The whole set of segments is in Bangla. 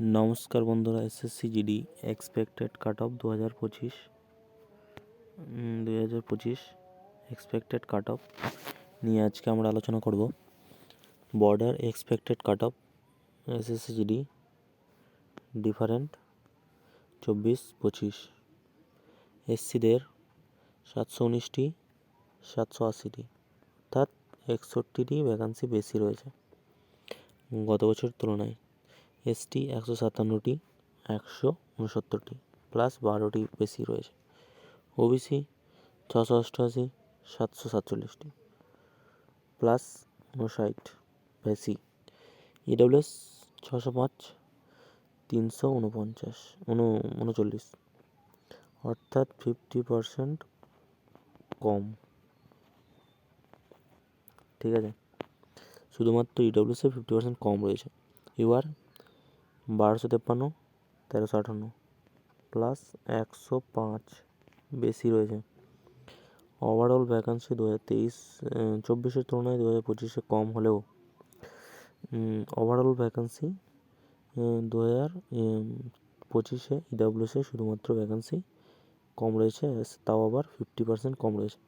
নমস্কার বন্ধুরা, SSC GD expected cut off 2025 expected cut off নিয়ে আজকে আমরা আলোচনা করব। Border expected cut off SSC GD different 24-25 এসসিদের 719টি 780টি অর্থাৎ 61টি ভ্যাকান্সি বেশি রয়েছে গত বছর তুলনায়। এসটি 157টি 169টি প্লাস 12টি বেশি রয়েছে। ওবিসি 688 747টি প্লাস 59 বেশি। ইডব্লিউএস 605 339 অর্থাৎ 50% কম। ঠিক আছে, শুধুমাত্র ইডব্লিউএসে 50% কম রয়েছে। এবার 1253 1358 প্লাস 105 বেশি রয়েছে। ওভারঅল ভ্যাকান্সি 2023-24 তুলনায় 2025 কম হলেও ওভারঅল ভ্যাকান্সি 2025 ইডব্লিউএসে শুধুমাত্র ভ্যাকান্সি কম রয়েছে, তাও আবার 50% কম রয়েছে।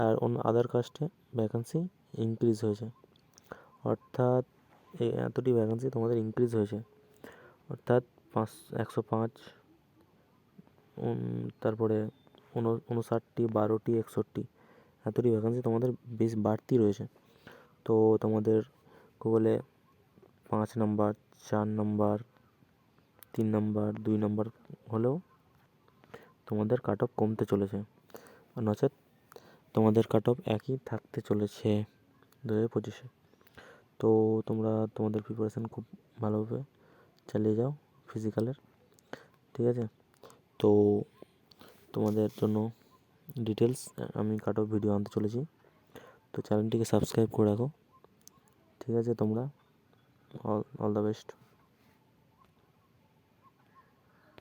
আর অন্য আদার কাস্টে ভ্যাকান্সি ইনক্রিজ হয়েছে, অর্থাৎ এতটি ভ্যাকান্সি তোমাদের ইনক্রিজ হয়েছে, অর্থাৎ 105, তারপরে 59টি 12টি 61 এতটি ভ্যাকান্সি তোমাদের বেশ বাড়তি রয়েছে। তো তোমাদের বলে 5 নম্বর 4 নম্বর 3 নম্বর 2 নম্বর হলেও তোমাদের কাট অফ কমতে চলেছে, নচেৎ তোমাদের কাট অফ একই থাকতে চলেছে 2025। তো তোমরা তোমাদের প্রিপারেশান খুব ভালোভাবে চালিয়ে যাও ফিজিক্যালের, ঠিক আছে। তো তোমাদের জন্য ডিটেলস আমি কাট অফ ভিডিও আনতে চলেছি, তো চ্যানেলটিকে সাবস্ক্রাইব করে রাখো, ঠিক আছে। তোমরা অল দ্য বেস্ট।